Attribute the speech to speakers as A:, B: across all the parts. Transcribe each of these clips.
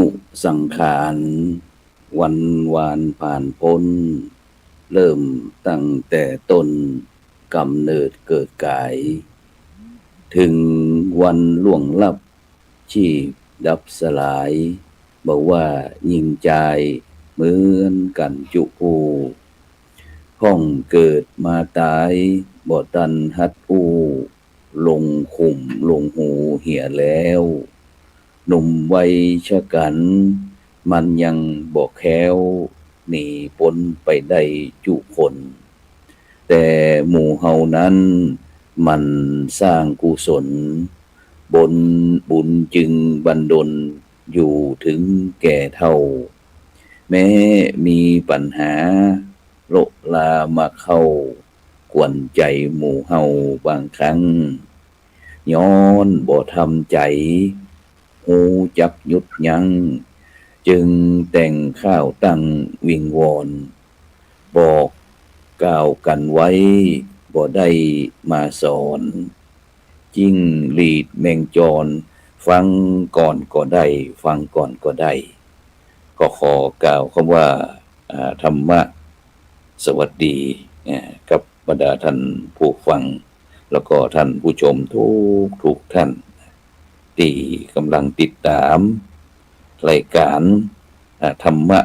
A: ยุสังขารวันวานผ่านพ้นเริ่มตั้งแต่ต้นกำเนิดเกิดกายถึงวันล่วงลับชีพดับสลายบอกว่ายิ่งใจเหมือนกันจุอูห้องเกิดมาตายบ่ตันหัดอูลงขุมลงหูเหี่ยแล้วหนุ่มวัยชะกันมันยังบอกแค้วหนีพ้นไปได้จุคนแต่หมู่เฮานั้นมันสร้างกุศลบนบุญจึงบันดลอยู่ถึงแก่เท่าแม้มีปัญหาโลลามาเข้ากวนใจหมู่เฮาบางครั้งย้อนบ่ทำใจหูจักหยุดยั้งจึงแต่งข้าวตั้งวิงวอนบอกกล่าวกันไว้บ่ได้มาสอนจิ้งหรีดแมงจรฟังก่อนก็ได้ฟังก่อนก็ได้ก็ขอกล่าวคำว่าธรรมะสวัสดีกับบรรดาท่านผู้ฟังแล้วก็ท่านผู้ชมทุกท่านที่กำลังติดตามรายการธรรมะ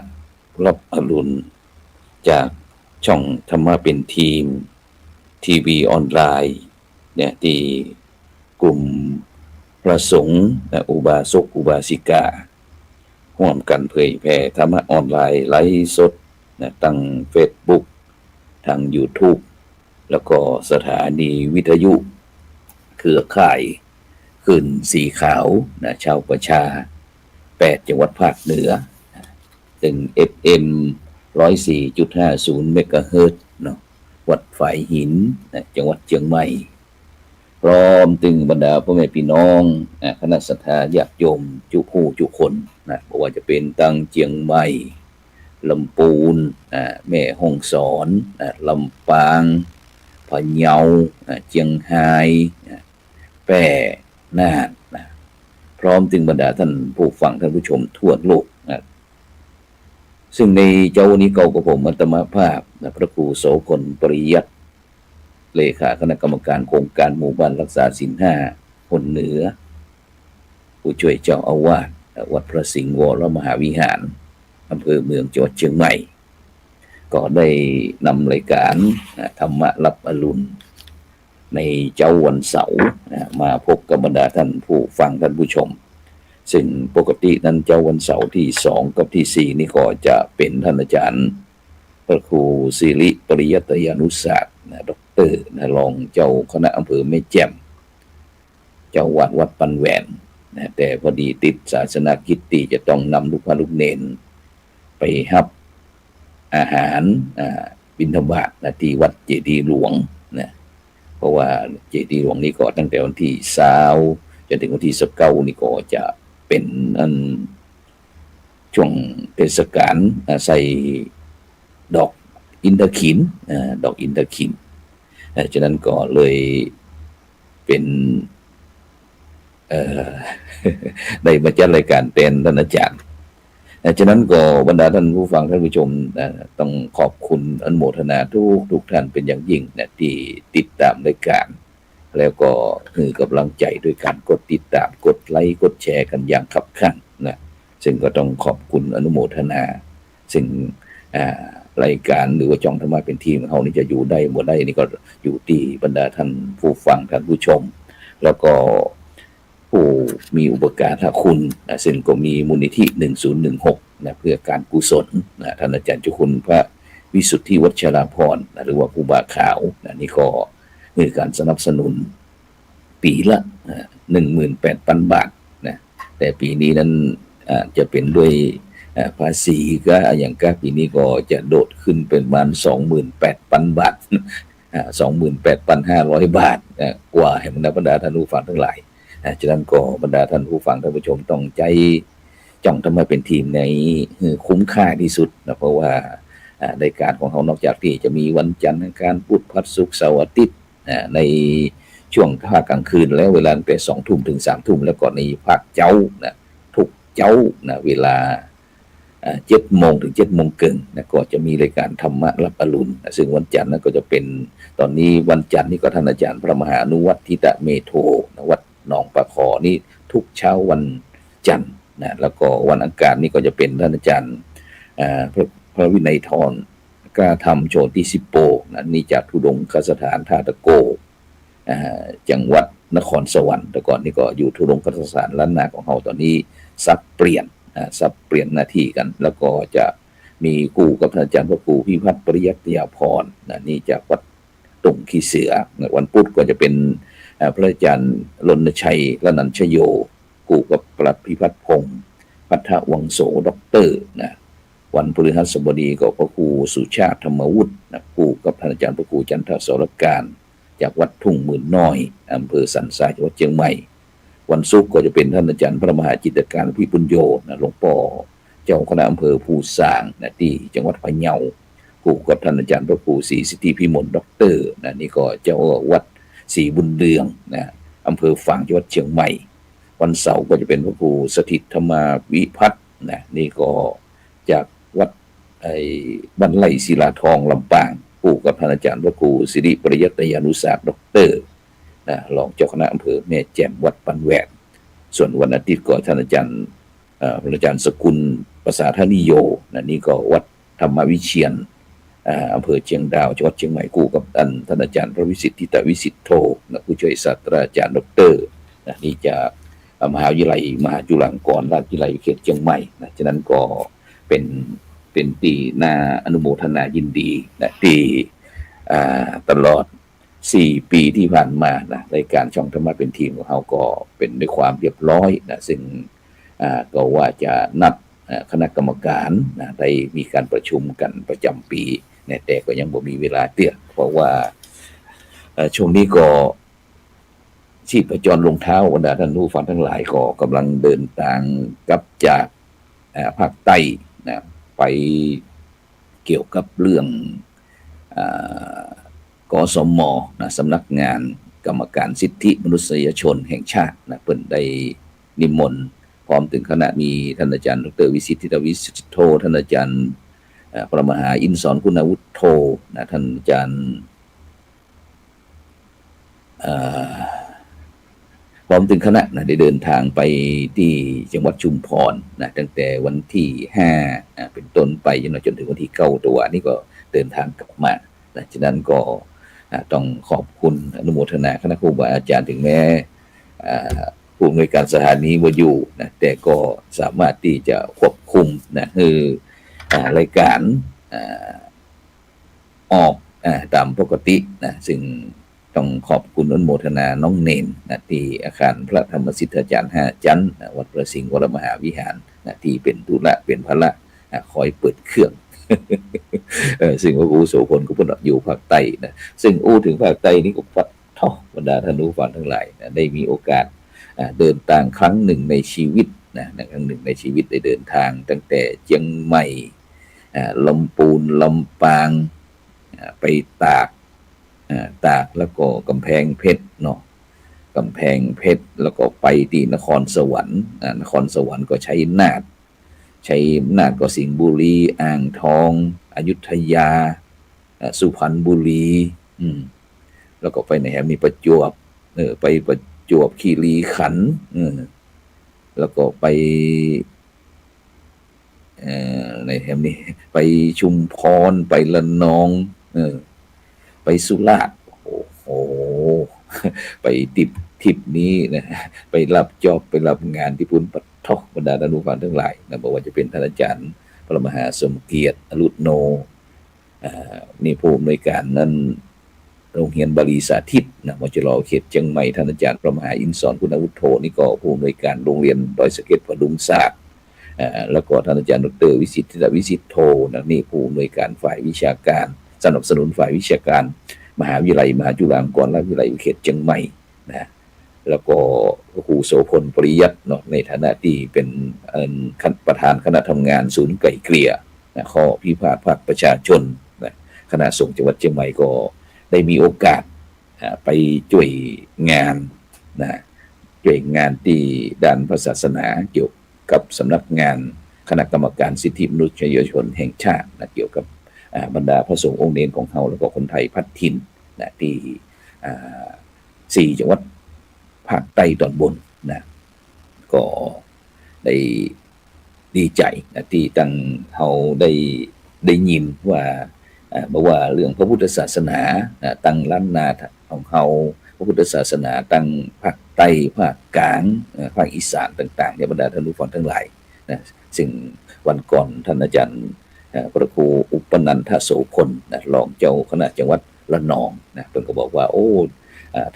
A: รับอรุณจากช่องธรรมะเป็นทีมทีวีออนไลน์เนี่ยที่กลุ่มพระสงฆ์อุบาสกอุบาสิการ่วมกันเผยแผ่ธรรมะออนไลน์ไลฟ์สดตั้ง Facebook ทาง YouTube แล้วก็สถานีวิทยุเครือข่ายขึ้นสีขาวชาวประชา8จังหวัดภาคเหนือถึง FM 104.50 เมกะเฮิรตซ์เนาะวัดฝายหินจังหวัดเชียงใหม่พร้อมถึงบรรดาพ่อแม่พี่น้องคณะศรัทธาญาติโยมทุกผู้ทุกคนบ่ว่าจะเป็นตั้งเชียงใหม่ลำพูนแม่ฮ่องสอนลำปางพะเยาเชียงรายแพร่น่านพร้อมถึงบรรดาท่านผู้ฟังท่านผู้ชมทั่วโลกซึ่งในเจ้าวันนี้เก่ากับผมอัตมาภาพพระครูโสพลปริยัติเลขาคณะกรรมการโครงการหมู่บ้านรักษาศีล5คนเหนือผู้ช่วยเจ้าอาวาสวัดพระสิงห์วรมหาวิหารอำเภอเมืองจังหวัดเชียงใหม่ก็ได้นำรายการธรรมะรับอรุณในเจ้าวันเสาร์มาพบกับบรรดาท่านผู้ฟังท่านผู้ชมซึ่งปกตินั้นเจ้าวันเสาร์ที่2กับที่4นี่ก็จะเป็นท่านอาจารย์พระครูศิริปริยัตยานุศาสตร์ดร.รองเจ้าคณะอำเภอแม่แจ่มเจ้าวัดปันแหวนแต่พอดีติดศาสนกิจที่จะต้องนำลูกพระลูกเนนไปรับอาหารบิณฑบาตที่วัดเจดีย์หลวงเพราะว่าเจดีย์หลวงนี้ก็ตั้งแต่วันที่20จนถึงวันที่19นี่ก็จะเป็นช่วงเทศกาลใส่ดอกอินทขิญดอกอินทขิญฉะนั้นก็เลยเป็นได้มาจัดรายการเป็นท่านอาจารย์ฉะนั้นก็บรรดาท่านผู้ฟังท่านผู้ชมต้องขอบคุณอนุโมทนาทุกท่านเป็นอย่างยิ่งที่ติดตามรายการแล้วก็คือกำลังใจด้วยการกดติดตามกดไลค์กดแชร์กันอย่างคับคั่งซึ่งก็ต้องขอบคุณอนุโมทนาซึ่งรายการหรือว่าช่องธรรมะเป็นทีมของเรานี่จะอยู่ได้บ่ได้นี่ก็อยู่ที่บรรดาท่านผู้ฟังท่านผู้ชมแล้วก็ผู้มีอุปการะคุณซึ่งก็มีมูลนิธิ1016เพื่อการกุศลท่านอาจารย์เจ้าคุณพระวิสุทธิวัชราภรณ์หรือว่าครูบาขาวนี่ก็มีการสนับสนุนปีละ 18,000 บาทแต่ปีนี้นั้นจะเป็นด้วยภาษีก็อย่างก็ปีนี้ก็จะโดดขึ้นเป็นประมาณ 28,000 บาท 28,500 บาทกว่าให้บรรดาท่านผู้ฟังทั้งหลายฉะนั้นก็บรรดาท่านผู้ฟังท่านผู้ชมต้องใจจ้องทำให้เป็นทีมในคุ้มค่าที่สุดเพราะว่ารายการของเรานอกจากที่จะมีวันจันทร์อังคารพุธพฤหัสศุกร์เสาร์อาทิตย์ในช่วงภาคกลางคืนแล้วเวลาตั้งแต่ 20:00 ถึง 3:00 แล้วก็ในภาคเจ้าทุก เจ้านะเวลา7 โมงถึง7 โมงครึ่งนะก็จะมีรายการธรรมะรับอรุณนะซึ่งวันจันทร์นั้นก็จะเป็นตอนนี้วันจันทร์นี่ก็ท่านอาจารย์พระมหาอนุวัตทิตเมโทนะวัดหนองปะขอนี่ทุกเช้าวันจันทร์นะแล้วก็วันอังคารนี่ก็จะเป็นท่านอาจารย์พระวินัยทรกล้าทำโชติสิโปนะนี่จากธุดงคสถานท่าตะโกจังหวัดนครสวรรค์แต่ก่อนนี่ก็อยู่ธุดงคสถานล้านนาของเราตอนนี้สับเปลี่ยนหน้าที่กัน แล้วก็จะมีคู่กับท่านอาจารย์พระครูพิพัฒน์ปริยัติยาพรนะนี่จากวัดตงขี้เสือวันพุธก็จะเป็นพระอาจารย์รณชัยระนันชโยคู่กับปลัดพิพัฒน์พงศ์พัทธวังโสด็อกเตอร์นะวันพฤหัสบดีก็พระครูสุชาติธรรมวุฒินะคู่กับท่านอาจารย์พระครูจันทสรการจากวัดทุ่งหมื่นน้อยอำเภอสันทรายจังหวัดเชียงใหม่วันศุกร์ก็จะเป็นท่านอาจารย์พระมหาจิตรการพิปุญโญนะหลวงพ่อเจ้าคณะอำเภอภูซางนะที่จังหวัดพะเยาคู่กับท่านอาจารย์พระครูศรีสิทธิพิมลด็อกเตอร์นะนี่ก็เจ้าวัดศรีบุญเรืองนะอำเภอฝางจังหวัดเชียงใหม่วันเสาร์ก็จะเป็นพระครูสถิตธรรมาวิพัฒน์นะนี่ก็จากวัดบ้านไร่ศิลาทองลำปางคู่กับท่านอาจารย์พระครูสิริปริยัตยานุศาสตร์ด็อกเตอร์นะรองเจ้าคณะอำเภอแม่แจ่มวัดปันแหวนส่วนวันอาทิตย์ก็ท่านอาจารย์สกุลภาษาธนิโยนะนี่ก็วัดธรรมวิเชียรอำเภอเชียงดาวจังหวัดเชียงใหม่คู่กับท่านอาจารย์พระวิสิทธิตวิสิทธิโทนะผู้ช่วยศาสตราจารย์ด็อกเตอร์นะนี่จากมหาวิทยาลัยมหาจุฬาลงกรณราชวิทยาลัยเขตเชียงใหม่นะฉะนั้นก็เป็นตีน่าอนุโมทนายินดีนะที่ตลอด4 ปีที่ผ่านมานะรายการช่องธรรมะเป็นทีมของเราก็เป็นด้วยความเรียบร้อยนะซึ่งก็ว่าจะนัดคณะกรรมการนะได้มีการประชุมกันประจำปีนะแต่ก็ยังบ่มีเวลาเตี้ยเพราะว่าช่วงนี้ก็ชีพจรลงเท้าบรรดาท่านผู้ฟังทั้งหลายก็กำลังเดินทางกลับจากภาคใต้นะไปเกี่ยวกับเรื่องกสมนะสำนักงานกรรมการสิทธิมนุษยชนแห่งชาตินะเพิ่นได้นิมนต์พร้อมถึงคณะมีท่านอาจารย์ดร.วิสิทธิวิสิทธิโทท่านอาจารย์พระมหาอินทร์สอนคุณวุฒิโทนะท่านอาจารย์พร้อมถึงคณะนะได้เดินทางไปที่จังหวัดชุมพรนะตั้งแต่วันที่5เป็นต้นไปจนถึงวันที่9ตัวนี้ก็เดินทางกลับมานะฉะนั้นก็ต้องขอบคุณอนุโมทนาคณะครูบาอาจารย์ถึงแม้ผู้อำนวยการสถานีบ่อยู่นะแต่ก็สามารถที่จะควบคุมนะคือรายการออกตามปกตินะซึ่งต้องขอบคุณอนุโมทนาน้องเนนนะที่อาคารพระธรรมสิทธาจารย์5 ชั้นนะวัดประสิงห์วรมหาวิหารนะที่เป็นธุระเป็นภาระคอยเปิดเครื่อง ซึ่งพระครูโสพลก็เพิ่นอยู่ภาคใต้นะซึ่งถึงภาคใต้นี่ก็ท่อบรรดาท่านผู้ฟังทั้งหลายนะได้มีโอกาสเดินทางครั้งหนึ่งในชีวิตนะครั้งหนึ่งในชีวิตได้เดินทางตั้งแต่เชียงใหม่ลำพูนลำปางไปตากแล้วก็กำแพงเพชรเนาะกำแพงเพชรแล้วก็ไปที่นครสวรรค์นครสวรรค์ก็ชัยนาทก็สิงห์บุรีอ่างทองอยุธยาสุพรรณบุรีแล้วก็ไปไหนมีประจวบไปประจวบคีรีขันธ์แล้วก็ไปในแถบนี้ไปชุมพรไปละนองไปสุราษฎร์โอ้โหไปทิปนี้นะไปรับจอบไปรับงานที่พุ่นปัททบรรดาท่านผู้ฟังทั้งหลายนะบอกว่าจะเป็นท่านอาจารย์พระมหาสมเกียรติอรุโนนี่ผู้อำนวยการนั้นโรงเรียนบาลีสาธิตนะมจร.เขตเชียงใหม่ท่านอาจารย์พระมหาอินทร์สอนคุณวุฒิโทนี่ก็ผู้อำนวยการโรงเรียนดอยสะเก็ดพดุงศาสตร์แล้วก็ท่านอาจารย์ดร.วิสิทธิวิสิทธิโทนะนี่ผู้อำนวยการฝ่ายวิชาการสนับสนุนฝ่ายวิชาการมหาวิทยาลัยมหาจุฬาลงกรณราชวิทยาลัยเขตเชียงใหม่นะแล้วก็ครูโสพลปริยัติเนาะในฐานะที่เป็นประธานคณะทำงานศูนย์ไกล่เกลี่ยนะข้อพิพาทภาคประชาชนนะคณะสงฆ์จังหวัดเชียงใหม่ก็ได้มีโอกาสไปช่วยงานนะช่วยงานที่ด้านศาสนาเกี่ยว กับสำนักงานคณะกรรมการสิทธิมนุษยชนแห่งชาตินะเกี่ยวกับบรรดาพระสงฆ์องค์เนรของเราแล้วก็คนไทยพัดถิ่นนะที่4 จังหวัดภาคใต้ตอนบนนะก็ได้ดีใจนะที่ตั้งเราได้ยินว่าบอกว่าเรื่องพระพุทธศาสนาตั้งล้านนาของเราพระพุทธศาสนาตั้งภาคใต้ภาคกลางภาคอีสานต่างๆเนี่ยบรรดาท่านผู้ฟังทั้งหลายนะซึ่งวันก่อนท่านอาจารย์พระครูอุปนันทโสพลนะรองเจ้าคณะจังหวัดระนองนะเพิ่นก็บอกว่าโอ้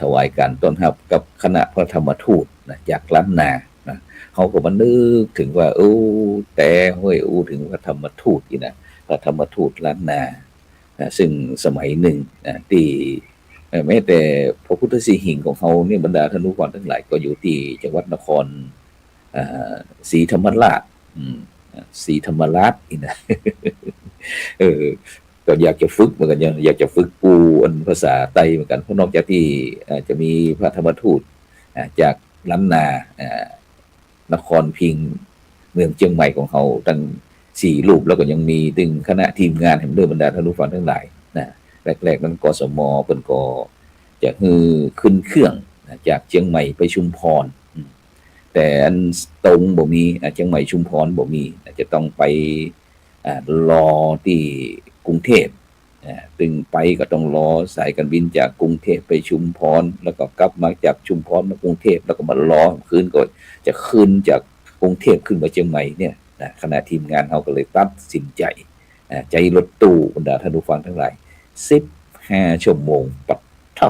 A: ถวายการต้อนรับกับคณะพระธรรมทูตนะจากล้านนานะเขาก็มานึกถึงว่าแต่ห้วยถึงพระธรรมทูตนี่นะพระธรรมทูตล้านนาซึ่งสมัยหนึ่งที่แม้แต่พระพุทธสีหิงของเขาเนี่ยบรรดาท่านผู้ฟังทั้งหลายก็อยู่ที่จังหวัดนครศรีธรรมราชศรีธรรมราชอีกนะก็อยากจะฝึกเหมือนกันอยากจะฝึกปูภาษาไต้เหมือนกันเพราะนอกจากที่จะมีพระธรรมทูตจากล้านนานครพิงค์เมืองเชียงใหม่ของเขาตั้ง4 รูปแล้วก็ยังมีถึงคณะทีมงานแห่งเรื่องบรรดาท่านผู้ฟังทั้งหลายนะแรกๆนั้นกสมเพิ่นก็จะขึ้นเครื่องจากเชียงใหม่ไปชุมพรแต่อันตรงบ่มีเชียงใหม่ชุมพรบ่มีจะต้องไปรอที่กรุงเทพตึงไปก็ต้องรอสายการบินจากกรุงเทพไปชุมพรแล้วก็กลับมาจากชุมพรมากรุงเทพแล้วก็มารอคืนก่อนจะขึ้นจากกรุงเทพขึ้นมาเชียงใหม่เนี่ยคณะทีมงานเขาก็เลยตัดสินใจใจรถตู้บรรดาท่านผู้ฟังทั้งหลาย15 ชั่วโมงปัดท่อ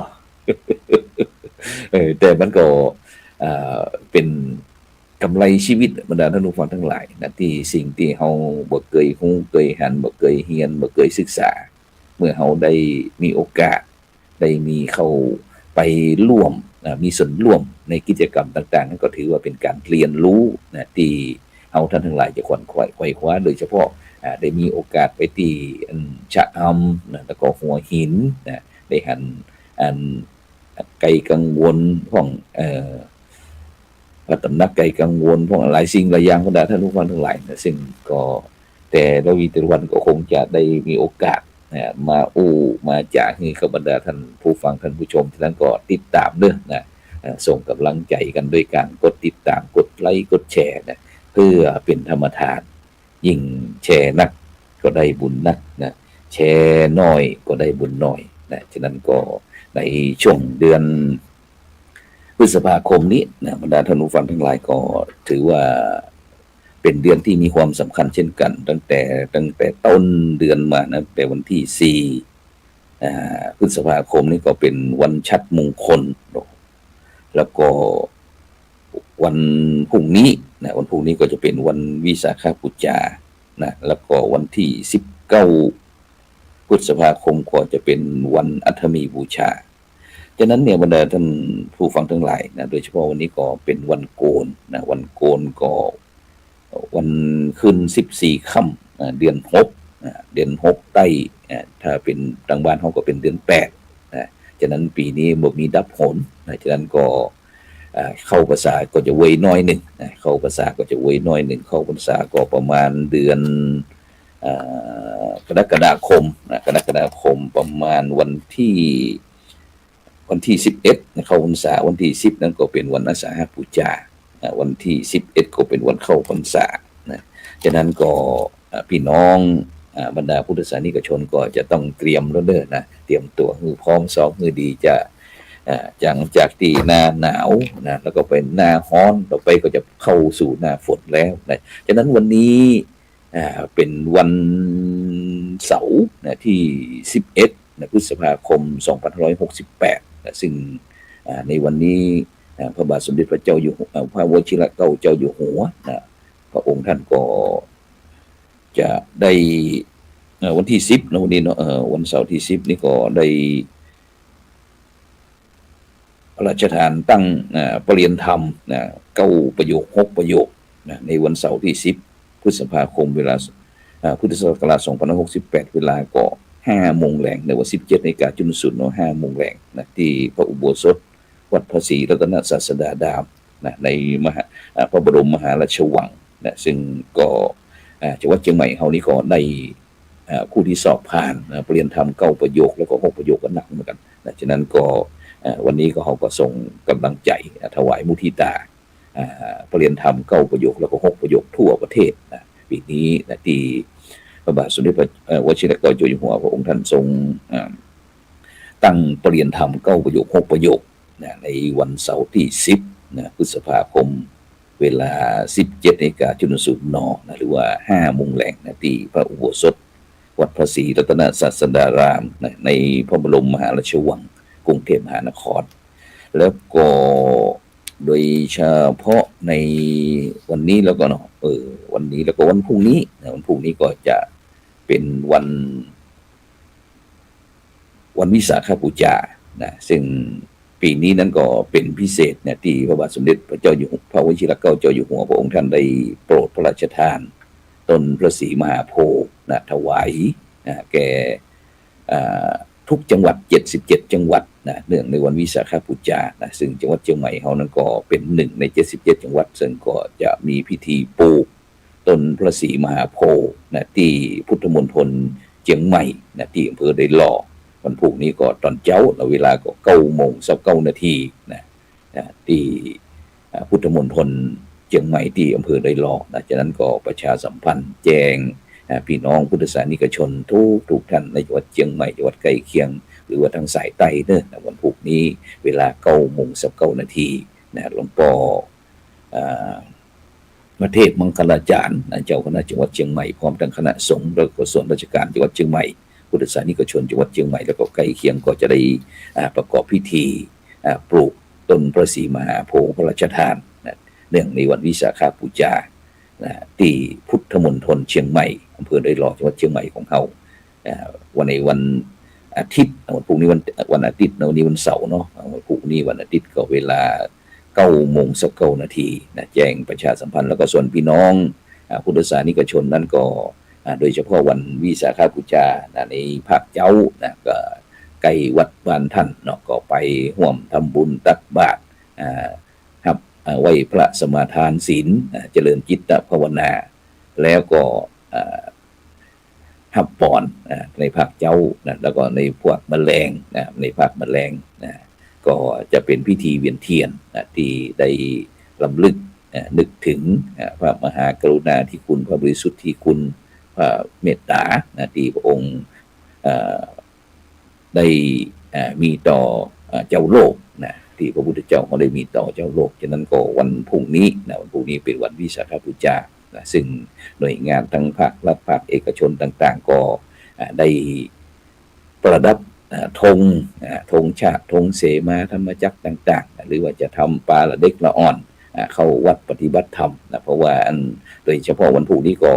A: แต่มันก็เป็นกำไรชีวิตบรรดาท่านผู้ฟังทั้งหลายนะที่สิ่งที่เราบ่เคยรู้เคยหันบ่เคยเรียนบ่เคยศึกษาเมื่อเราได้มีโอกาสได้มีเข้าไปร่วมมีส่วนร่วมในกิจกรรมต่างๆนั้นก็ถือว่าเป็นการเรียนรู้นะที่เราท่านทั้งหลายจะขวนขวายไขว่คว้าโดยเฉพาะได้มีโอกาสไปที่ชะอำนะแล้วก็หัวหินนะได้หันไกลกังวลของพระตำหนักไกลกังวลพวกหลายสิ่งหลายอย่างบรรดาท่านผู้ฟังทั้งหลายนะซึ่งก็แต่เราวีตรวันก็คงจะได้มีโอกาสมามาจากนี่กับบรรดาท่านผู้ฟังท่านผู้ชมท่านก็ติดตามเด้อนะส่งกำลังใจกันด้วยการกดติดตามกดไลค์กดแชร์นะเพื่อเป็นธรรมทานยิ่งแชร์นักก็ได้บุญนักนะแชร์น้อยก็ได้บุญน้อยนะฉะนั้นก็ในช่วงเดือนพฤษภาคมนี้นะบรรดาท่านผู้ฟังทั้งหลายก็ถือว่าเป็นเดือนที่มีความสำคัญเช่นกันตั้งแต่ต้นเดือนมานะแต่วันที่4พฤษภาคมนี้ก็เป็นวันชัดมงคลแล้วก็วันพรุ่งนี้นะวันพรุ่งนี้ก็จะเป็นวันวิสาขบูชานะแล้วก็วันที่19พฤษภาคมก็จะเป็นวันอัฐมีบูชาฉะนั้นเนี่ยบรรดาท่านผู้ฟังทั้งหลายนะโดยเฉพาะวันนี้ก็เป็นวันโกนนะวันโกนก็วันขึ้น14 ค่ำเดือน6เดือน6ใต้ถ้าเป็นทางบ้านเขาก็เป็นเดือน8นะฉะนั้นปีนี้บ่มีดับหนนะฉะนั้นก็เข้าพรรษาก็จะเว้ยน้อยหนึ่งนะเข้าพรรษาก็จะเว้ยน้อยหนึ่งเข้าพรรษาก็ประมาณเดือนกรกฎาคมนะกรกฎาคมประมาณวันที่11เข้าพรรษาวันที่10นั้นก็เป็นวันอาสาฬหบูชาวันที่11ก็เป็นวันเข้าพรรษานะฉะนั้นก็พี่น้องบรรดาพุทธศาสนิกชนก็จะต้องเตรียมแล้วเด้อนะเตรียมตัวมือพร้อมซ้อมมือดีจะจากที่หน้าหนาวนะแล้วก็เป็นหน้าร้อนต่อไปก็จะเข้าสู่หน้าฝนแล้วนะฉะนั้นวันนี้เป็นวันเสาร์นะที่11พฤษภาคม2568นะซึ่งในวันนี้พระบาทสมเด็จพระเจ้าอยู่หัวพระวชิรเกล้าเจ้าอยู่หัวนะพระองค์ท่านก็จะได้วันที่10นะวันนี้เนาะวันเสาร์ที่10นี่ก็ได้พระราชทานตั้งประเรียนธรรมนะ9 ประโยค 6 ประโยคนะในวันเสาร์ที่10พฤษภาคมเวลาพุทธศักราช2568เวลาก็5 โมงแลงในวัน17 นาฬิกาจนสุดเนาะ5 โมงแลงนะที่พระอุโบสถวัดพระศรีรัตนศาสดารามนะในพระบรมมหาราชวัง นะซึ่งก็จังหวัดเชียงใหม่เฮานี่ก็ได้ผู้ที่สอบผ่านปรริญญาธรรม9ประโยคแล้วก็6ประโยคก็หนักเหมือนกันนะฉะนั้นก็วันนี้ก็เขาก็ส่งกำลังใจถวายมุทิตาปรริญญาธรรม9ประโยคแล้วก็6ประโยคทั่วประเทศนะปีนี้นะที่พระบาทสมเด็จพระวชิรเกล้าเจ้าอยู่หัวพระองค์ท่านทรงตั้งปรริญญาธรรม9ประโยค6ประโยคนะในวันเสาร์ที่10นะพฤษภาคมเวลา 17:00 นนะหรือว่า 5 โมงแลงนะที่พระอุโบสถวัดพระศรีรัตนศาสดารามนะในพระบรมมหาราชวังกรุงเทพมหานครแล้วก็โดยเฉพาะในวันนี้แล้วก็เนาะวันนี้แล้วก็วันพรุ่งนี้นะวันพรุ่งนี้ก็จะเป็นวันวิสาขบูชานะซึ่งปีนี้นั้นก็เป็นพิเศษเนี่ยที่พระบาทสมเด็จพระเจ้าอยู่หัวพระวชิรเกล้าเจ้าอยู่หัวพระองค์ท่านได้โปรดพระราชทานต้นพระศรีมหาโพธิ์นะถวายแก่ทุกจังหวัด77จังหวัดนะเนื่องในวันวิสาขบูชานะซึ่งจังหวัดเชียงใหม่เฮานั้นก็เป็น1ใน77จังหวัดซึ่งก็จะมีพิธีปลูกต้นพระศรีมหาโพธิ์นะที่พุทธมณฑลเชียงใหม่นะที่อำเภอไดหล่อวันพรุ่งนี้ก็ตอนเช้าเวลาก็9:29 นาทีนะที่พุทธมณฑลเชียงใหม่ที่อำเภอไดหล่อนะจากนั้นก็ประชาสัมพันธ์แจ้งพี่น้องพุทธศาสนิกชนทุกท่านในจังหวัดเชียงใหม่จังหวัดใกล้เคียงหรือว่าทางสายใต้เด้อวันพรุ่งนี้เวลา9:29 นาทีนะหลวงพ่อประเทศมังคลาจารย์เจ้าคณะจังหวัดเชียงใหม่พร้อมทั้งคณะสงฆ์และก็ส่วนราชการจังหวัดเชียงใหม่พุทธศาสนิกชนจังหวัดเชียงใหม่แล้วก็ใกล้เคียงก็จะได้ประกอบพิธีปลูกต้นพระศรีมหาโพธิ์พระราชทานเนื่องในวันวิสาขบูชาที่พุทธมณฑลเชียงใหม่อำเภอไดหล่อจังหวัดเชียงใหม่ของเขาวันอาทิตย์วันพรุ่งนี้วันอาทิตย์วันนี้วันเสาร์เนาะวันพรุ่งนี้วันอาทิตย์ก็เวลา9:29 นาทีนะแจ้งประชาสัมพันธ์แล้วก็ส่วนพี่น้องพุทธศาสนิกชนนั้นก็โดยเฉพาะวันวิสาขบูชาในภาคเจ้านะก็ใกล้วัดบ้านท่านเนาะก็ไปร่วมทำบุญตักบาตรครับไหว้พระสมาทานศีลเจริญจิตภาวนาแล้วก็หับปอนในภาคเจ้านะแล้วก็ในพวกแมลงนะในภาคแมลงนะก็จะเป็นพิธีเวียนเทียนนะที่ได้รำลึกนึกถึงพระมหากรุณาธิคุณพระบริสุทธิคุณพระเมตตาที่พระองค์ได้มีต่อเจ้าโลกนะที่พระพุทธเจ้าเขาได้มีต่อเจ้าโลกฉะนั้นก็วันพรุ่งนี้นะวันพรุ่งนี้เป็นวันวิสาขบูชานะซึ่งหน่วยงานทั้งภาครัฐภาคเอกชนต่างๆก็ได้ประดับธงชาติธงเสมาธรรมจักรต่างๆหรือว่าจะทำปาละเด็กละอ่อนเข้าวัดปฏิบัติธรรมนะเพราะว่าโดยเฉพาะวันพรุ่งนี้ก็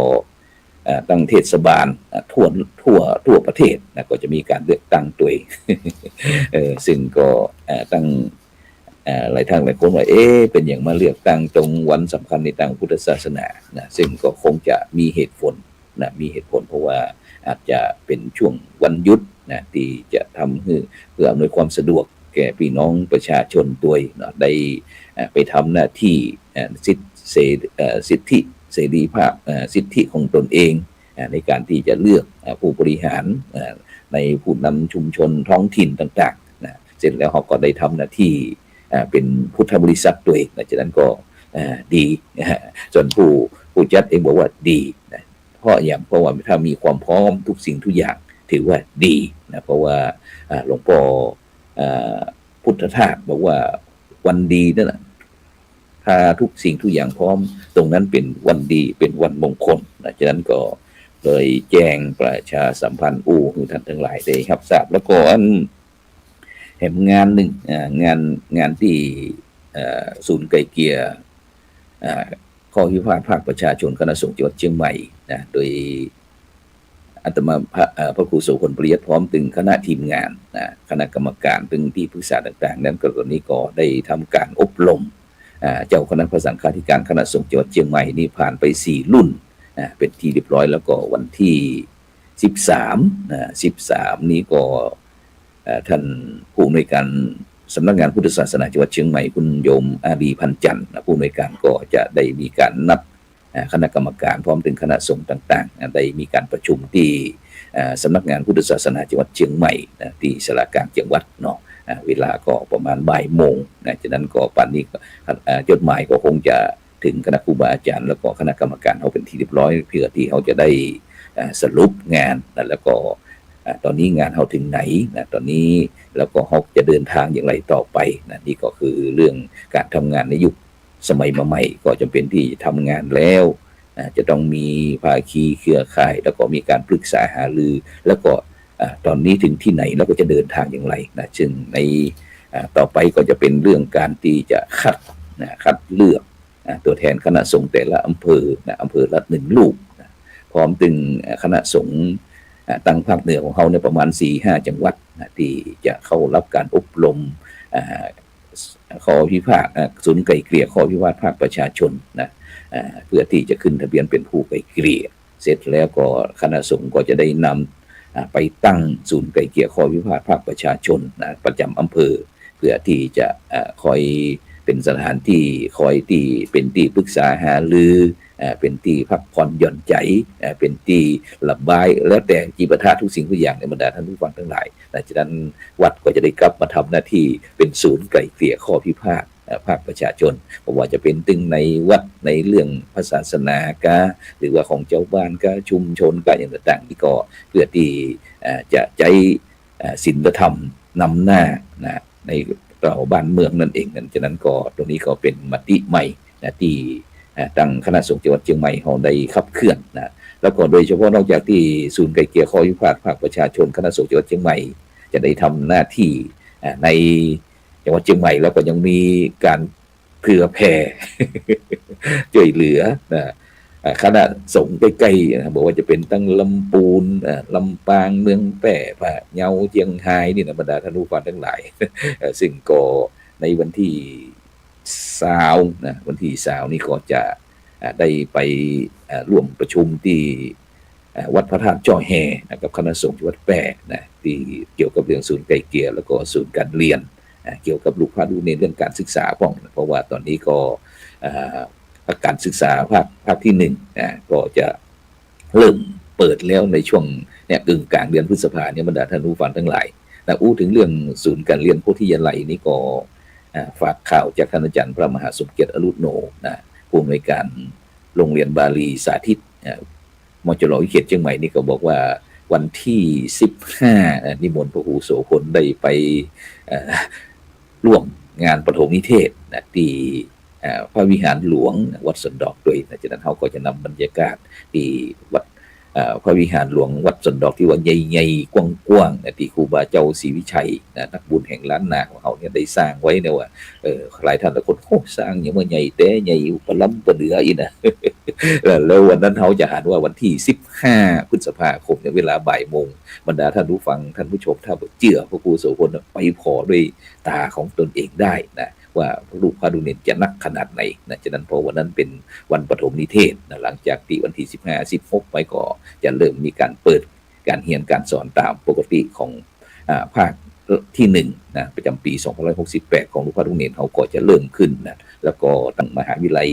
A: ตั้งเทศบาลทั่วประเทศนะก็จะมีการเลือกตั้งตัวเอง ซึ่งก็ตั้งหลายทางหลายคนว่าเป็นอย่างมาเลือกตั้งตรงวันสำคัญในทางพุทธศาสนานะซึ่งก็คงจะมีเหตุผลนะมีเหตุผลเพราะว่าอาจจะเป็นช่วงวันหยุดนะที่จะทำเพื่ออำนวยความสะดวกแก่พี่น้องประชาชนตัวนะได้ไปทำหน้าที่สิทธิเสรีภาพสิทธิของตนเองในการที่จะเลือกผู้บริหารในผู้นำชุมชนท้องถิ่นต่างๆนะเสร็จแล้วเขาก็ได้ทำหน้าที่เป็นพุทธบริษัทตัวเองจากนั้นก็ดีส่วนผู้จัดเองบอกว่าดีนะเพราะว่าถ้ามีความพร้อมทุกสิ่งทุกอย่างถือว่าดีนะเพราะว่าหลวงพ่อพุทธทาสบอกว่าวันดีนั่นแหละถ้าทุกสิ่งทุกอย่างพร้อมตรงนั้นเป็นวันดีเป็นวันมงคลนะฉะนั้นก็เลยแจ้งประชาสัมพันธ์ให้ท่านทั้งหลายได้รับทราบแล้วก็แห่งงานหนึ่งงานที่ศูนย์ไกลเกลี่ยข้อพิพาทภาคประชาชนคณะสงฆ์จังหวัดเชียงใหม่นะโดยอาตมาพระครูโสพลปริยัติพร้อมถึงคณะทีมงานนะคณะกรรมการถึงที่ปรึกษาต่างๆนั้นก็ตอนนี้ก็ได้ทำการอบรมเจ้าคณะพระสังฆาธิการคณะสงฆ์จังหวัดเชียงใหม่นี่ผ่านไป4รุ่นเป็นที่เรียบร้อยแล้วก็วันที่13นี้ก็ท่านผู้อำนวยการสำนักงานพุทธศาสนาจังหวัดเชียงใหม่คุณโยมอารีพันจันทร์ผู้อำนวยการก็จะได้มีการนัด คณะกรรมการพร้อมถึงคณะสงฆ์ต่างๆได้มีการประชุมที่สำนักงานพุทธศาสนาจังหวัดเชียงใหม่ที่ศาลากลางจังหวัดเนาะเวลาก็ประมาณบ่ายโมงจากนั้นก็ป่านนี้จดหมายก็คงจะถึงคณะครูบาอาจารย์แล้วก็คณะกรรมการเขาเป็นที่เรียบร้อยเพื่อที่เขาจะได้สรุปงานแล้วก็ตอนนี้งานเขาถึงไหนตอนนี้แล้วก็เขาจะเดินทางอย่างไรต่อไปนี่ก็คือเรื่องการทำงานในยุคสมัยใหม่ก็จำเป็นที่ทำงานแล้วจะต้องมีภาคีเครือข่ายแล้วก็มีการปรึกษาหารือแล้วก็ตอนนี้ถึงที่ไหนแล้วก็จะเดินทางอย่างไรซึ่งในต่อไปก็จะเป็นเรื่องการที่จะคัดเลือกตัวแทนคณะสงฆ์แต่ละอำเภออำเภอละ1 ลูกพร้อมถึงคณะสงฆ์ตั้งภาคเหนือของเขาในประมาณ 4-5 จังหวัดที่จะเข้ารับการอบรมข้อพิพาทศูนย์ไกล่เกลี่ยข้อพิพาทภาคประชาชนเพื่อที่จะขึ้นทะเบียนเป็นผู้ไกล่เกลี่ยเสร็จแล้วก็คณะสงฆ์ก็จะได้นำไปตั้งศูนย์ไกล่เกลี่ยข้อพิพาทภาคประชาชนประจำอำเภอเพื่อที่จะคอยเป็นสถานที่คอยที่เป็นที่ปรึกษาหารือเป็นที่พักผ่อนหย่อนใจเป็นที่ระบายแล้วแต่จิปาถะทุกสิ่งทุกอย่างในบรรดาท่านผู้ฟังทั้งหลายจากนั้นวัดก็จะได้กลับมาทำหน้าที่เป็นศูนย์ไกล่เกลี่ยข้อพิพาทภาคประชาชนเพราะว่าจะเป็นตึงในวัดในเรื่องพระศาสนากะหรือว่าของเจ้าบ้านกะชุมชนกะอย่างต่างๆที่ก็เพื่อที่จะใจศีลธรรมนำหน้าในเราบ้านเมืองนั่นเองฉะนั้นก็ตรงนี้ก็เป็นมติใหม่ที่ตั้งคณะสงฆ์จังหวัดเชียงใหม่เขาได้ขับเคลื่อนแล้วก็โดยเฉพาะนอกจากที่ศูนย์ไกล่เกลี่ยข้อพิพาทภาคประชาชนคณะสงฆ์จังหวัดเชียงใหม่จะได้ทำหน้าที่ในจังหวัดเชียงใหม่แล้วก็ยังมีการเผื่อแผ่ช่วยเหลือคณะสงฆ์ใกล้ๆบอกว่าจะเป็นตั้งลำปูนลำปางเมืองแปร่พะเยาเจียงไฮ้นี่นะบรรดาท่านผู้ฟังทั้งหลายซึ่งก็ในวันที่20วันที่20นี่ก็จะได้ไปร่วมประชุมที่วัดพระธาตุจ้อแฮกับคณะสงฆ์วัดแปร่ที่เกี่ยวกับเรื่องศูนย์ไกล่เกลี่ยแล้วก็ศูนย์การเรียนเกี่ยวกับลูกพระลูกเนรเรื่องการศึกษาเพราะว่าตอนนี้ก็การศึกษาภาคที่1ก็จะเริ่มเปิดแล้วในช่วงกึ่งกลางเดือนพฤษภาคมบรรดาท่านผู้ฟังทั้งหลายอู้ถึงเรื่องศูนย์การเรียนโพธิยาลัยนี่ก็ฝากข่าวจากท่านอาจารย์พระมหาสมเกียรติอรุโนผู้อำนวยการโรงเรียนบาลีสาธิตมจร.วิเขตเชียงใหม่นี่ก็บอกว่าวันที่15นิมนต์พระครูโสพลได้ไปร่วมงานปฐมนิเทศที่พระวิหารหลวงวัดสนดอกด้วยจากนั้นเขาก็จะนำบรรยากาศที่วัดพระวิหารหลวงวัดสนดอกที่ว่าใหญ่ๆกว้างๆที่ครูบาเจ้าศรีวิชัยนักบุญแห่งล้านนาของเขาเนี่ยได้สร้างไว้เนี่ยว่าหลายท่านหลายคนสร้างอย่างว่าใหญ่แต่ใหญ่ปล้ำปะเหลืออีกนะ แล้ววันนั้นเขาจะหาว่าวันที่15พฤษภาคมเนี่ยเวลาบ่ายโมงบรรดาท่านผู้ฟังท่านผู้ชมถ้าเชื่อพระครูโสพลไปพอด้วยตาของตนเองได้ว่าลูกพระดูเนนจะนักขนาดไหนฉะนั้นเพราะวันนั้นเป็นวันปฐมนิเทศหลังจากที่วันที่15-16ไปก็จะเริ่มมีการเปิดการเรียนการสอนตามปกติของภาคที่1ประจำปี2568ของลูกพระดูเนนเขาก็จะเริ่มขึ้นแล้วก็ตั้งมหาวิทยาลัย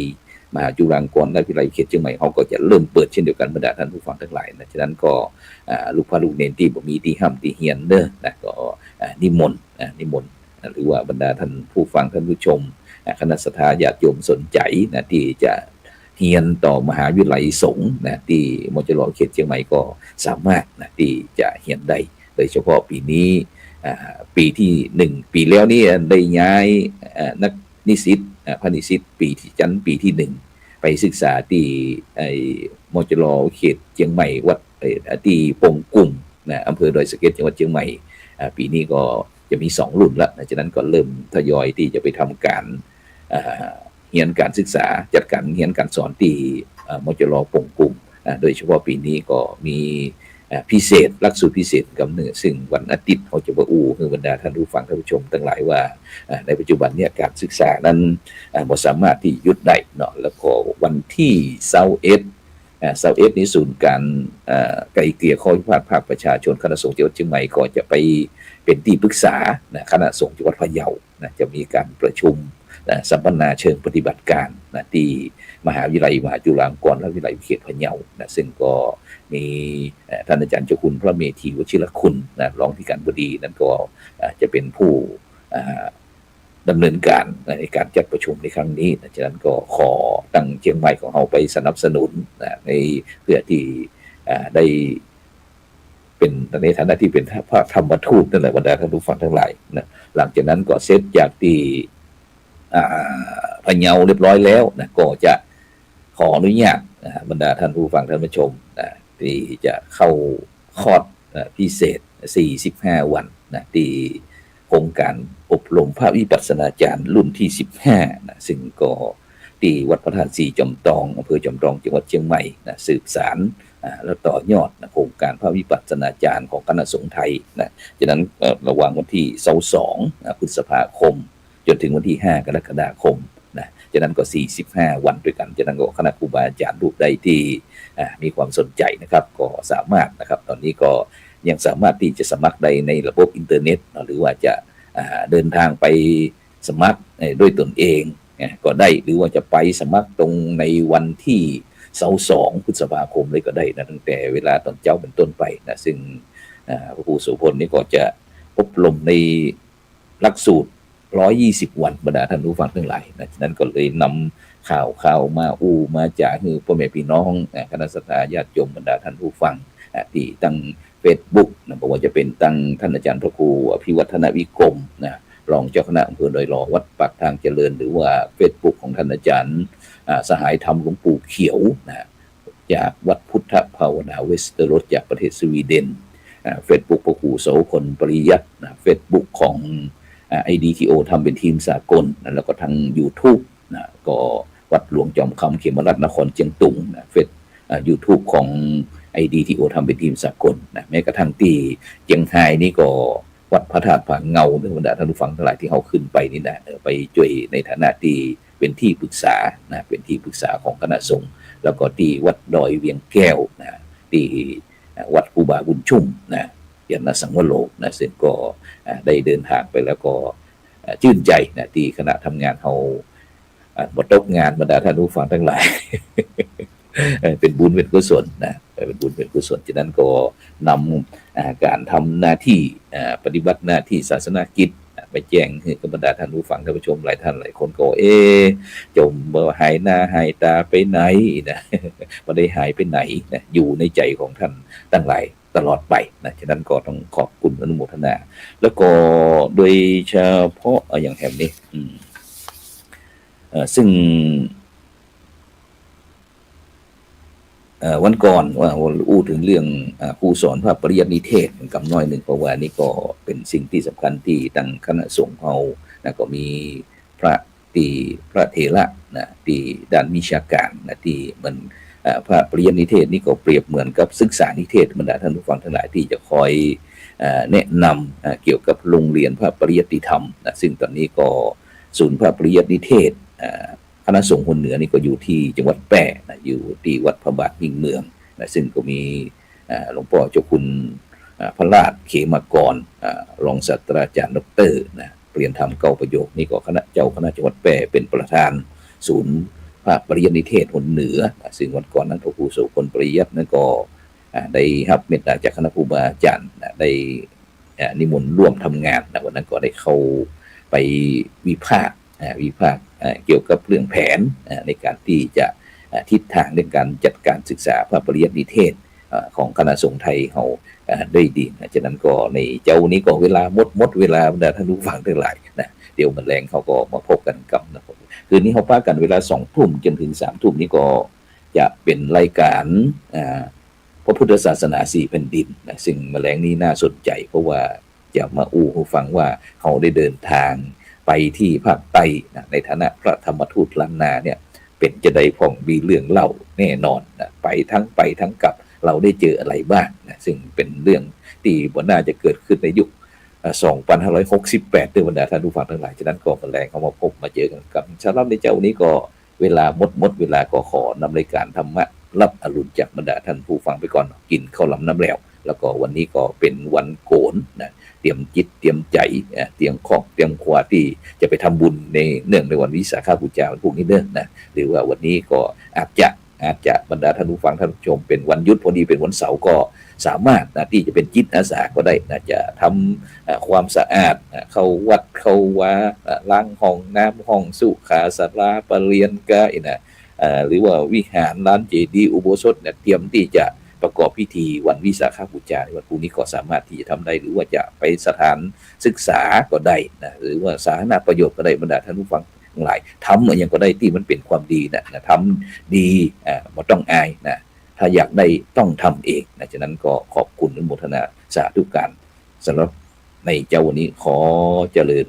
A: มหาจุฬาลงกรณราชวิทยาลัยเขตเชียงใหม่เขาก็จะเริ่มเปิดเช่นเดียวกันบรรดาท่านผู้ฟังทั้งหลายฉะนั้นก็ลูกพระลูกเนนที่บ่มีที่ห้ามที่เฮียนเด้อก็นิมนต์หรือว่าบรรดาท่านผู้ฟังท่านผู้ชมคณะสัตยาญาติโยมสนใจที่จะเรียนต่อมหาวิทยาลัยสงฆ์ที่มจร.เขตเชียงใหม่ก็สามารถที่จะเรียนได้โดยเฉพาะปีนี้ปีที่1ปีแล้วนี่ได้ย้ายนักนิสิตพระนิสิตปีที่1ไปศึกษาที่มจร.เขตเชียงใหม่วัดที่ปงกุ่มอำเภอดอยสะเก็ดจังหวัดเชียงใหม่ปีนี้ก็จะมี2รุ่นแล้วฉะนั้นก็เริ่มทยอยที่จะไปทำการเรียนการศึกษาจัดการเรียนการสอนที่มจร.ปงกุ่มโดยเฉพาะปีนี้ก็มีพิเศษหลักสูตรพิเศษกำเนิดซึ่งวันอาทิตย์เขาจะคือบรรดาท่านผู้ฟังท่านผู้ชมทั้งหลายว่าในปัจจุบันเนี่ยการศึกษานั้นบ่สามารถที่หยุดได้เนาะแล้วก็วันที่21นี้ศูนย์การไกล่เกลี่ยข้อพิพาทภาคประชาชนคณะสงฆ์จังหวัดเชียงใหม่ก็จะไปเป็นที่ปรึกษาคณะสงฆ์จังหวัดพะเยาจะมีการประชุม
B: สัมมนาเชิงปฏิบัติการนะที่มหาวิทยาลัยมหาจุฬาลงกรณ์และวิทยาลัยเขตพะเยานะซึ่งก็มีท่านอาจารย์เจ้าคุณพระเมธีวชิรคุณนะรองที่การบดีนั้นก็จะเป็นผู้ดำเนินการในการจัดประชุมในครั้งนี้ฉะนั้นก็ขอตั้งเชียงใหม่ของเราไปสนับสนุนในเพื่อที่ได้เป็นในฐานะที่เป็นพระธรรมทูตนั่นแหละบรรดาท่านผู้ฟังทั้งหลายนะหลังจากนั้นก็เสร็จจากที่พะเยาเรียบร้อยแล้วนะก็จะขออนุญาตบรรดาท่านผู้ฟังท่านผู้ชมที่จะเข้าคอร์สพิเศษ45วันนะที่โครงการอบรมพระวิปัสสนาจารย์รุ่นที่15นะซึ่งก็ที่วัดพระธาตุสีจอมทองอำเภอจอมทองจังหวัดเชียงใหม่นะสืบสานแล้วต่อยอดนะโครงการพระวิปัสสนาจารย์ของคณะสงฆ์ไทยนะฉะนั้นระหว่างวันที่22พฤษภาคมจนถึงวันที่5กรกฎาคมนะฉะนั้นก็45วันด้วยกันฉะนั้นก็คณะครูบาอาจารย์รูปใดที่มีความสนใจนะครับก็สามารถนะครับตอนนี้ก็ยังสามารถที่จะสมัครได้ในระบบอินเทอร์เน็ตหรือว่าจะเดินทางไปสมัครด้วยตนเองก็ได้หรือว่าจะไปสมัครตรงในวันที่22พฤษภาคมเลยก็ได้นะตั้งแต่เวลาตอนเช้าเป็นต้นไปนะซึ่งพระครูโสพลนี่ก็จะอบรมในหลักสูตร120วันบรรดาท่านผู้ฟังทั้งหลายนะฉะนั้นก็เลยนำข่าวมามาจากพ่อแม่พี่น้องคณะสัตยาติโยมบรรดาท่านผู้ฟังที่ตั้ง Facebook นะบอกว่าจะเป็นตั้งท่านอาจารย์พระครูอภิวัฒนวิกรมนะรองเจ้าคณะอำเภอดอยหล่อวัดปากทางเจริญหรือว่า Facebook ของท่านอาจารย์สหายธรรมหลวงปู่เขียวนะจากวัดพุทธภาวนาเวสเตอร์โรสจากประเทศสวีเดนFacebook พระครูโสพลปริยัตินะ Facebook ของIDTO ทำเป็นทีมสากลนะแล้วก็ทาง YouTube นะก็วัดหลวงจอมคำเขมราชนครเชียงตุงนะYouTube ของIDTO ทำเป็นทีมสากลนะแม้กระทั่งที่เจียงไฮ้นี่ก็วัดพระธาตุผาเงาเนื่องจากท่านผู้ฟังทั้งหลายที่เขาขึ้นไปนี่นะไปช่วยในฐานะที่เป็นที่ปรึกษานะเป็นที่ปรึกษาของคณะสงฆ์แล้วก็ที่วัดดอยเวียงแก้วนะที่วัดครูบาบุญชุ่มนะยานสังวโรนะซึ่งก็ได้เดินทางไปแล้วก็ชื่นใจนะที่คณะทำงานเขาบทตกงานบรรดาท่านผู้ฟังทั้งหลาย เป็นบุญเป็นกุศลนะเป็นบุญเป็นกุศลฉะนั้นก็นำการทำหน้าที่ปฏิบัติหน้าที่ศาสนากิจไปแจ้งให้กับบรรดาท่านผู้ฟังท่านผู้ชมหลายท่านหลายคนก็จมหายหน้าหายตาไปไหนนะไม่ได้หายไปไหนนะอยู่ในใจของท่านตั้งหลายตลอดไปนะฉะนั้นก็ต้องขอบคุณอนุโมทนาแล้วก็โดยเฉพาะอย่างแห่งนี้ซึ่งวันก่อนว่าอู้ถึงเรื่องครูสอนพระปริยัตินิเทศกับน้อยหนึ่งเพราะว่านี่ก็เป็นสิ่งที่สำคัญที่ตั้งคณะสงฆ์เรานะก็มีพระเถระนะที่ด้านวิชาการนะที่มันพระปริยัตินิเทศนี่ก็เปรียบเหมือนกับศึกษานิเทศบรรดาท่านผู้ฟังทั้งหลายที่จะคอยแนะนำเกี่ยวกับโรงเรียนพระปริยัติธรรมนะซึ่งตอนนี้ก็ศูนย์พระปริยัตินิเทศคณะสงฆ์คนเหนือนี่ก็อยู่ที่จังหวัดแพร่นะอยู่ที่วัดพระบาทมิ่งเมืองนะซึ่งก็มีหลวงพ่อเจ้าคุณพระราชเขมากรรองศาสตราจารย์ดร.นะเปลี่ยนธรรมเก้าประโยคนี่ก็คณะจังหวัดแพร่เป็นประธานศูนย์พระปริยัตินิเทศคนเหนือนะซึ่งวันก่อนนั้นพระครูโสพลปริยัตินั้นก็ได้รับเมตตาจากคณะครูบาอาจารย์นะได้นิมนต์ร่วมทำงานนะวันนั้นก็ได้เข้าไปวิพากษ์เกี่ยวกับเรื่องแผนในการที่จะทิศทางในการจัดการศึกษาพระปริยัตินิเทศของคณะสงฆ์ไทยเขาได้ดีฉะนั้นก็ในเจ้านี้ก็เวลาหมดเวลาบรรดาท่านผู้ฟังทั้งหลายนะเดี๋ยวมันแรงเขาก็มาพบกันกับนะคืนนี้เขาพากันเวลา20 ทุ่มจนถึง3 ทุ่มนี้ก็จะเป็นรายการพระพุทธศาสนา4 แผ่นดินนะซึ่งแมลงนี้น่าสนใจเพราะว่าจะมาให้ฟังว่าเขาได้เดินทางไปที่ภาคใต้นะในฐานะพระธรรมทูตล้านนาเนี่ยเป็นจะได้ผ่องมีเรื่องเล่าแน่นอนนะไปทั้งกลับเราได้เจออะไรบ้างนะซึ่งเป็นเรื่องที่บ่น่าจะเกิดขึ้นในยุค2568ด้วยบรรดาท่านผู้ฟังทั้งหลายฉะนั้นก็แมลงเขามาพบมาเจอกันกับชาวรับในเจ้านี้ก็เวลาหมดเวลาก็ขอนำรายการธรรมะรับอรุณจากบรรดาท่านผู้ฟังไปก่อนกินข้าวหลามน้ำแล้วก็วันนี้ก็เป็นวันโกนนะ เตรียมจิตเตรียมใจเตรียมของเตรียมขวาที่จะไปทำบุญในเนื่องในวันวิสาขบูชาวันพรุ่งนี้เด้อนะหรือว่าวันนี้ก็อาจจะบรรดาท่านผู้ฟังท่านผู้ชมเป็นวันหยุดพอดีเป็นวันเสาร์ก็สามารถที่จะเป็นจิตอาสาก็ได้จะทำความสะอาดเข้าวัดเข้าวาล้างห้องน้ำห้องสุขาศาลาปเรียนกายหรือว่าวิหารลานเจดีย์อุโบสถเตรียมที่จะประกอบพิธีวันวิสาขบูชาในวันพรุ่งนี้ก็สามารถที่จะทำได้หรือว่าจะไปสถานศึกษาก็ได้นะหรือว่าสาธารณประโยชน์ก็ได้บรรดาท่านผู้ฟังทั้งหลายทำอย่างก็ได้ที่มันเป็นความดีนะทำดีไม่ต้องอายนะถ้าอยากได้ต้องทำเองนะฉะนั้นก็ขอบคุณอนุโมทนาสาธุการสำหรับในเจ้าวันนี้ขอเจริญ